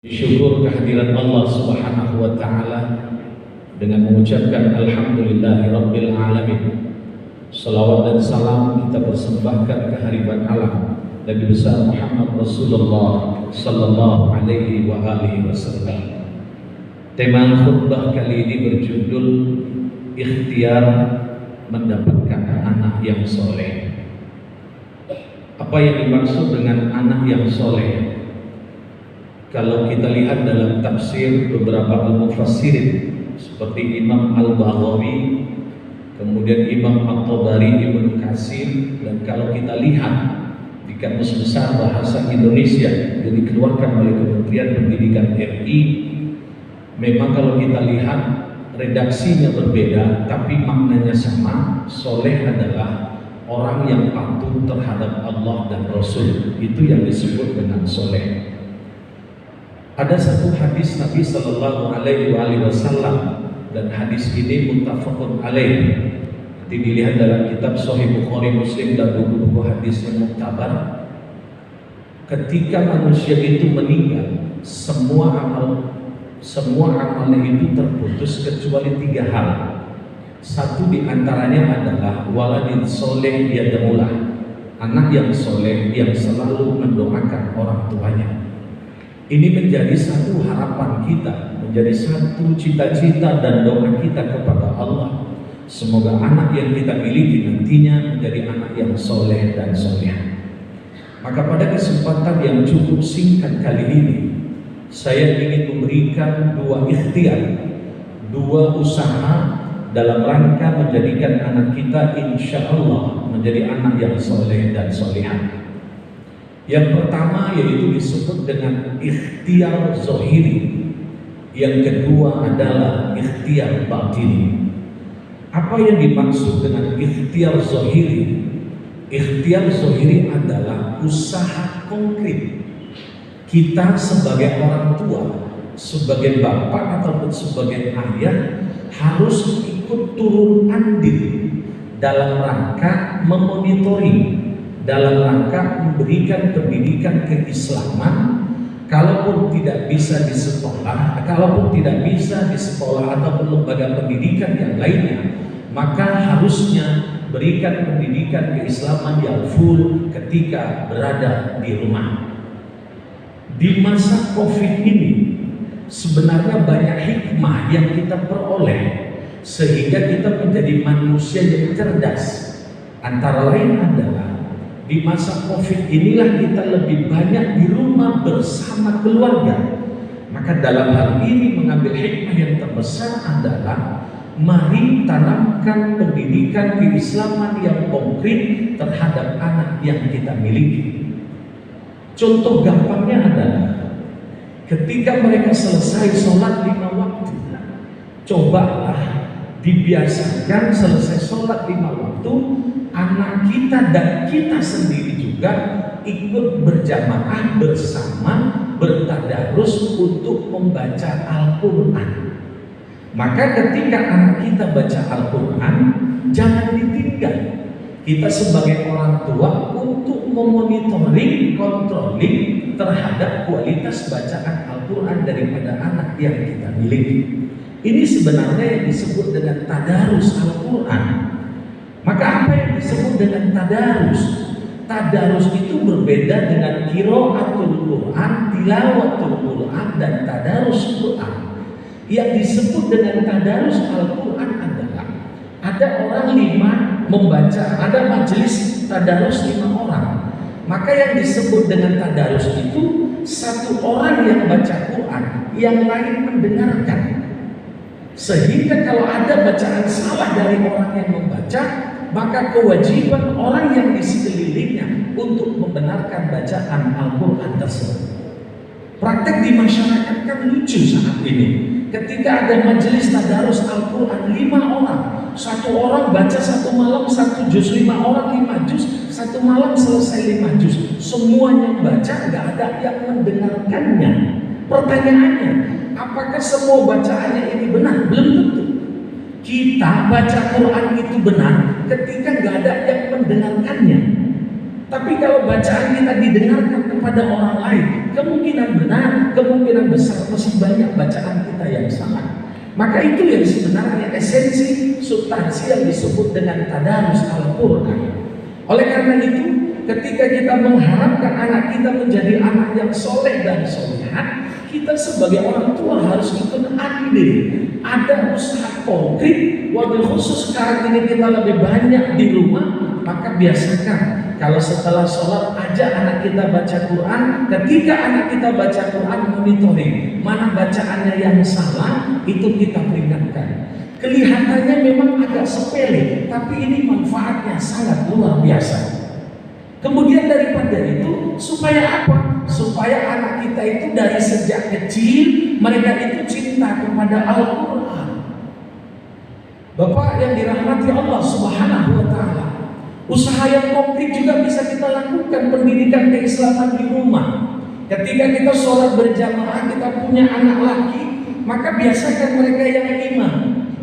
Syukur kehadiran Allah Subhanahu wa taala dengan mengucapkan alhamdulillahirabbil alamin. Salawat dan salam kita persembahkan kehadiran alam Nabi besar Muhammad Rasulullah sallallahu alaihi wa alihi wasallam. Tema khutbah kali ini berjudul ikhtiar mendapatkan anak yang soleh. Apa yang dimaksud dengan anak yang soleh? Kalau kita lihat dalam tafsir beberapa al-mufassirin seperti Imam Al-Baghawi, kemudian Imam At-Tabari, Ibnu Katsir, dan kalau kita lihat di Kamus Besar Bahasa Indonesia yang dikeluarkan oleh Kementerian Pendidikan RI, memang kalau kita lihat redaksinya berbeda tapi maknanya sama. Soleh adalah orang yang patuh terhadap Allah dan Rasul, itu yang disebut dengan soleh. Ada satu hadis Nabi Sallallahu Alaihi Wasallam dan hadis ini muttafaqun alaih. Nanti dilihat dalam kitab Sahih Bukhari, Muslim dan buku-buku hadis yang muktabar. Ketika manusia itu meninggal, semua amalnya itu terputus kecuali 3 hal. Satu di antaranya adalah waladin soleh yad'ulah, anak yang soleh yang selalu mendoakan orang tuanya. Ini menjadi satu harapan kita, menjadi satu cita-cita dan doa kita kepada Allah. Semoga anak yang kita miliki nantinya menjadi anak yang soleh dan soleh. Maka pada kesempatan yang cukup singkat kali ini, saya ingin memberikan 2 ikhtiar, 2 usaha dalam rangka menjadikan anak kita insya Allah menjadi anak yang soleh dan solehah. Yang pertama yaitu disebut dengan ikhtiar zahiri. Yang kedua adalah ikhtiar batini. Apa yang dimaksud dengan ikhtiar zahiri? Ikhtiar zahiri adalah usaha konkret kita sebagai orang tua, sebagai bapak ataupun sebagai ayah harus ikut turun andil dalam rangka memonitoring, dalam rangka memberikan pendidikan keislaman. Kalaupun tidak bisa di sekolah, ataupun lembaga pendidikan yang lainnya, maka harusnya berikan pendidikan keislaman yang full ketika berada di rumah. Di masa Covid ini sebenarnya banyak hikmah yang kita peroleh sehingga kita menjadi manusia yang cerdas. Antara lain adalah di masa Covid inilah kita lebih banyak di rumah bersama keluarga. Maka dalam hal ini mengambil hikmah yang terbesar adalah mari tanamkan pendidikan keislaman yang konkret terhadap anak yang kita miliki. Contoh gampangnya adalah ketika mereka selesai sholat 5 waktu, cobalah dibiasakan selesai sholat 5 waktu anak kita dan kita sendiri juga ikut berjamaah bersama bertadarus untuk membaca Al-Quran. Maka ketika anak kita baca Al-Quran, jangan ditinggal. Kita sebagai orang tua untuk memonitoring, controlling terhadap kualitas bacaan Al-Quran daripada anak yang kita miliki. Ini sebenarnya yang disebut dengan tadarus Al-Quran. Maka apa yang disebut dengan tadarus? Tadarus itu berbeda dengan qiraatul Quran, tilawatul Quran, dan tadarus Quran. Yang disebut dengan tadarus Al-Quran adalah ada orang 5 membaca, ada majelis tadarus 5 orang. Maka yang disebut dengan tadarus itu 1 orang yang baca Quran, yang lain mendengarkan. Sehingga kalau ada bacaan salah dari orang yang membaca, maka kewajiban orang yang di sekelilingnya untuk membenarkan bacaan Al-Quran tersebut. Praktek di masyarakat kan lucu saat ini. Ketika ada majelis tadarus Al-Quran 5 orang, 1 orang baca 1 malam 1 juz, 5 orang 5 juz, 1 malam selesai 5 juz. Semuanya baca, nggak ada yang mendengarkannya. Pertanyaannya, apakah semua bacaannya ini benar? Belum tentu. Kita baca Quran itu benar ketika nggak ada yang mendengarkannya. Tapi kalau bacaan kita didengarkan kepada orang lain, kemungkinan benar, kemungkinan besar masih banyak bacaan kita yang salah. Maka itu yang sebenarnya esensi substansi yang disebut dengan tadarus Al-Quran. Oleh karena itu, ketika kita mengharapkan anak kita menjadi anak yang soleh dan solehat, kita sebagai orang tua harus ikut andil. Ada usaha konkret, wabil khusus sekarang ini kita lebih banyak di rumah, maka biasakan kalau setelah sholat ajak anak kita baca Quran. Ketika anak kita baca Quran, monitoring mana bacaannya yang salah, itu kita peringatkan. Kelihatannya memang agak sepele, tapi ini manfaatnya sangat luar biasa. Kemudian daripada itu, supaya apa? Supaya anak kita itu dari sejak kecil mereka itu cinta kepada Al-Quran. Bapak yang dirahmati Allah Subhanahu wa Ta'ala, usaha yang konkret juga bisa kita lakukan, pendidikan keislaman di rumah. Ketika kita sholat berjamaah, kita punya anak laki, maka biasakan mereka yang imam.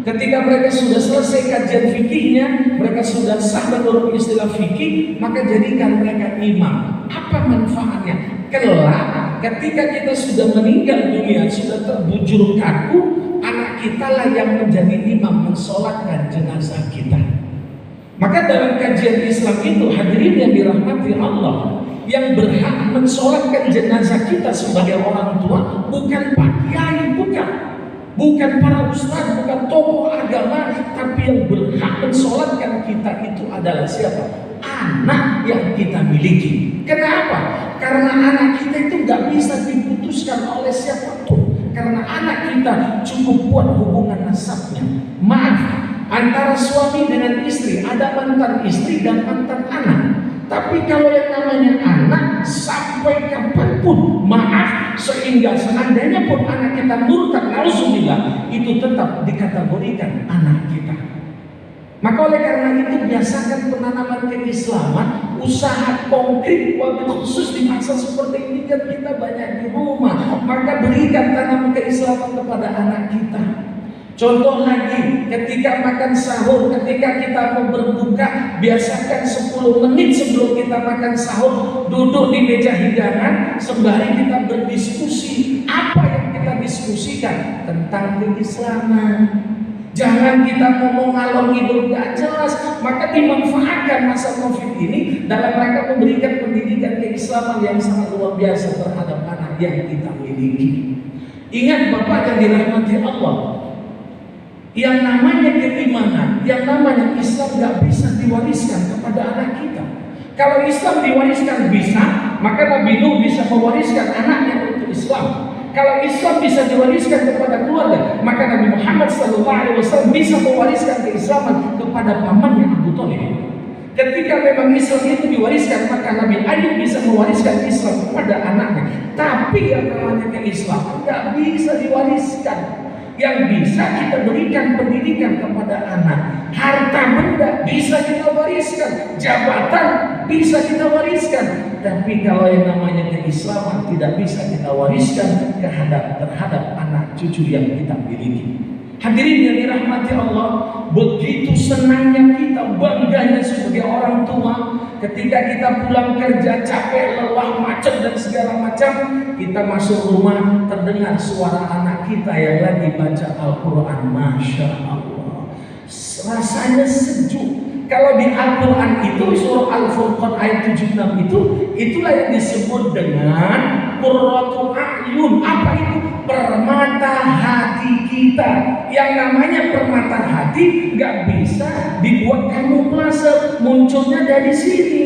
Ketika mereka sudah selesai kajian fikihnya, mereka sudah sah menurut istilah fikih, maka jadikan mereka imam. Apa manfaatnya? Kelak ketika kita sudah meninggal dunia, sudah terbujur kaku, anak kita lah yang menjadi imam mensolatkan jenazah kita. Maka dalam kajian Islam itu, hadirin yang dirahmati Allah, yang berhak mensolatkan jenazah kita sebagai orang tua bukan pak kiai, bukan para ustaz, bukan tokoh agama, tapi yang berhak mensolatkan kita itu adalah siapa? Anak yang kita miliki. Kenapa? Karena anak kita itu nggak bisa diputuskan oleh siapapun. Karena anak kita cukup kuat hubungan nasabnya. Maaf, antara suami dengan istri ada mantan istri dan mantan anak. Tapi kalau yang namanya anak, sampai kapanpun, maaf, sehingga seandainya pun anak kita murtad, nauzubillah, itu tetap dikategorikan anak kita. Maka oleh karena itu biasakan penanaman keislaman, usaha konkret, wabil khusus di masa seperti ini kan kita banyak di rumah, maka berikan tanaman keislaman kepada anak kita. Contoh lagi, ketika makan sahur, ketika kita mau berbuka, biasakan 10 menit sebelum kita makan sahur, duduk di meja hidangan, sembari kita berdiskusi. Apa yang kita diskusikan? Tentang keislaman. Jangan kita ngomong ngalor ngidul gak jelas. Maka dimanfaatkan masa Covid ini dalam rangka memberikan pendidikan keislaman yang sangat luar biasa terhadap anak yang kita miliki. Ingat Bapak yang dirahmati Allah, yang namanya keimanan, yang namanya Islam gak bisa diwariskan kepada anak kita. Kalau Islam diwariskan bisa, maka Nabi Nuh bisa mewariskan anaknya untuk Islam. Kalau Islam bisa diwariskan kepada keluarga, maka Nabi Muhammad SAW bisa mewariskan keislaman kepada pamannya Abu Thalib. Ketika memang Islam itu diwariskan, maka Nabi Ayub bisa mewariskan Islam kepada anaknya. Tapi yang namanya keislaman gak bisa diwariskan. Yang bisa kita berikan pendidikan kepada anak. Harta benda bisa kita wariskan, jabatan bisa kita wariskan. Tapi kalau yang namanya keislaman tidak bisa kita wariskan terhadap anak cucu yang kita miliki. Hadirin yang dirahmati Allah, begitu senangnya kita, bangganya sebagai orang tua ketika kita pulang kerja capek, lelah, macet dan segala macam, kita masuk rumah terdengar suara anak kita yang lagi baca Al-Quran. Masya Allah, rasanya sejuk. Kalau di Al-Quran itu surah Al-Furqan ayat 76 itulah yang disebut dengan qurratu a'yun. Apa itu? Permata hati kita. Yang namanya permata hati gak bisa dibuat kamuflase, munculnya dari sini.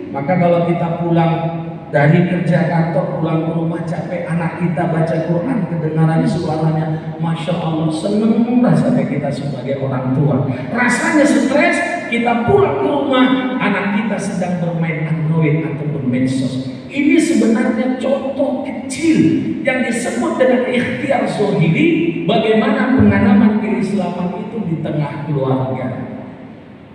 Maka kalau kita pulang dari kerja kantor, pulang ke rumah capek, anak kita baca Quran, kedengaran suaranya, Masya Allah, seneng rasanya kita sebagai orang tua. Rasanya stres, kita pulang ke rumah, anak kita sedang bermain Android atau bermedsos. Ini sebenarnya contoh kecil yang disebut dengan ikhtiar zohiri, bagaimana penanaman keislaman itu di tengah keluarga.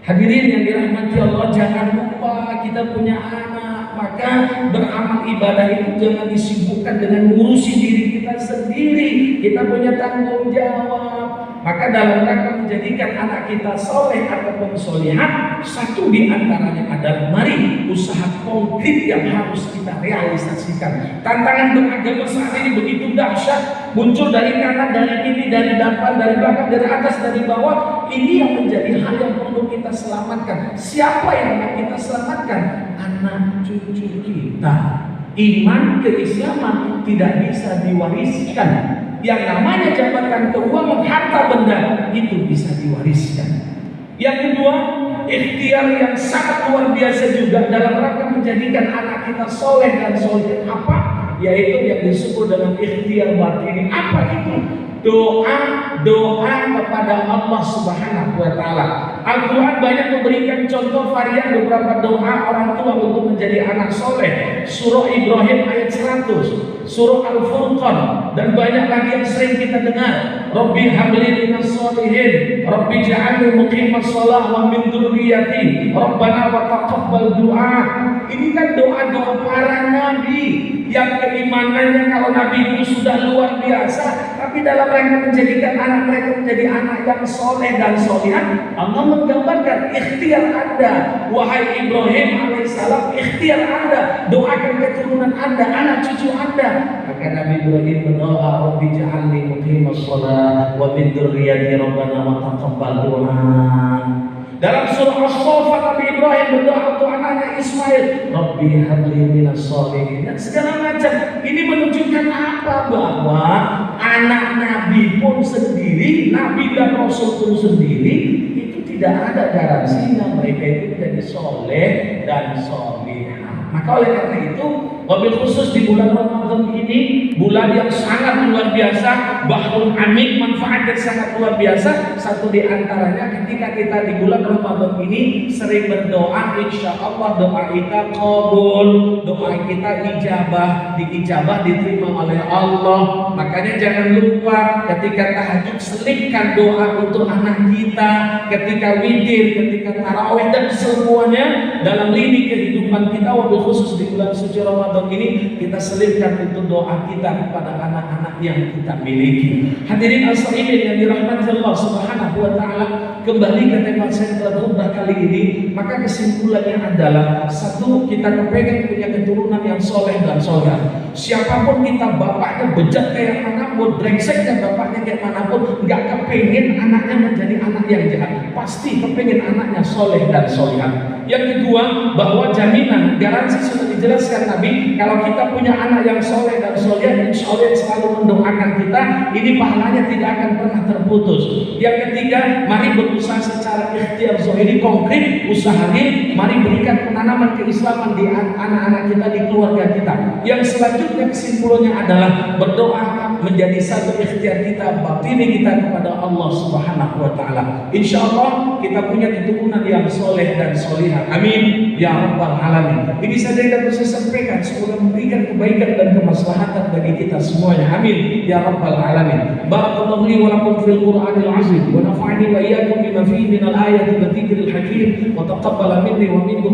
Hadirin yang dirahmati Allah, jangan lupa kita punya anak. Maka beramal ibadah itu jangan disibukkan dengan ngurusi diri kita sendiri. Kita punya tanggung jawab. Maka dalam rangka menjadikan anak kita soleh ataupun solihah, satu di antaranya adalah mari usaha konkret yang harus kita realisasikan. Tantangan beragama saat ini begitu dahsyat, muncul dari kanan, dari kiri, dari depan, dari belakang, dari atas, dari bawah. Ini yang menjadi hal yang perlu kita selamatkan. Siapa yang mau kita selamatkan? Anak cucu kita. Iman keislaman tidak bisa diwariskan. Yang namanya jabatan keuangan, harta benda itu bisa diwariskan. Yang kedua, ikhtiar yang sangat luar biasa juga dalam rangka menjadikan anak kita soleh dan soleh. Apa? Yaitu yang disebut dengan ikhtiar batini. Apa itu? Doa kepada Allah Subhanahu wa Ta'ala. Al-Quran banyak memberikan contoh varian beberapa doa orang tua untuk menjadi anak soleh. Surah Ibrahim ayat 100, Surah Al-Furqan, dan banyak lagi yang sering kita dengar. Rabbi habli minas sholihin, Rabbi ja'alni muqimas shalah wa min dzurriyyati, Rabbana wa taqabbal du'a. Ini kan doa-doa para nabi yang keimanannya kalau nabi itu sudah luar biasa, tapi dalam rangka menjadikan anak mereka menjadi anak yang soleh dan solihah, Allah menggambarkan ikhtiar Anda, wahai Ibrahim alaihissalam, ikhtiar Anda, doakan keturunan Anda, anak cucu Anda. Maka Nabi Ibrahim berdoa, Rabbi ja'alni muqimas shalah wa min dzurriyyati rabbana wa taqabbal du'a. Dalam surah As-Saffat, Nabi Ibrahim berdoa untuk anaknya Ismail, Rabbi habli minas sholihin, dan segala macam. Ini menunjukkan apa? Bahwa anak Nabi pun sendiri, Nabi dan Rasul pun sendiri, itu tidak ada garansinya mereka itu menjadi soleh dan solihah. Maka oleh karena itu, wabil khusus di bulan Ramadan ini, bulan yang sangat luar biasa, bahrul amik, manfaatnya sangat luar biasa. Satu di antaranya ketika kita di bulan Ramadan ini sering berdoa, insya Allah doa kita kabul, doa kita diijabah, diterima oleh Allah. Makanya jangan lupa ketika tahajud selipkan doa untuk anak kita, ketika witir, ketika tarawih, dan semuanya dalam lini kehidupan kita. Wabil khusus di bulan suci Ramadan ini kita selipkan untuk doa kita kepada anak-anak yang kita miliki. Hadirin as-saimin yang dirahmati Allah Subhanahu wa Ta'ala, kembali ke tema sentral khutbah kali ini. Maka kesimpulannya adalah, satu, kita kepengen punya keturunan yang soleh dan soleh. Siapapun kita, bapaknya bejat kayak manapun, brengseknya bapaknya kayak manapun, nggak kepengen anaknya menjadi anak yang jahat. Pasti kepengen anaknya soleh dan solehah. Yang kedua, bahwa jaminan, garansi sudah dijelaskan Nabi, kalau kita punya anak yang soleh dan soleh, insya Allah selalu mendoakan kita, ini pahalanya tidak akan pernah terputus. Yang ketiga, mari berusaha secara ikhtiar zahiri konkret, usahanya, mari berikan penanaman keislaman di anak-anak kita, di keluarga kita. Yang selanjutnya kesimpulannya adalah berdoa menjadi satu ikhtiar kita, batini kita kepada Allah Subhanahu wa Ta'ala. Insya Allah kita punya keturunan yang soleh dan solihah. Amin ya rabbal alamin. Ini saja yang dapat saya sampaikan, semoga memberikan kebaikan dan kemaslahatan bagi kita semuanya. Amin ya rabbal alamin. Barakallahu li wa lakum fil Qur'anil azim wa nafa'ani wa iyyakum bima fihi minal ayati wa dzikril hakim wa taqabbala minni wa minkum.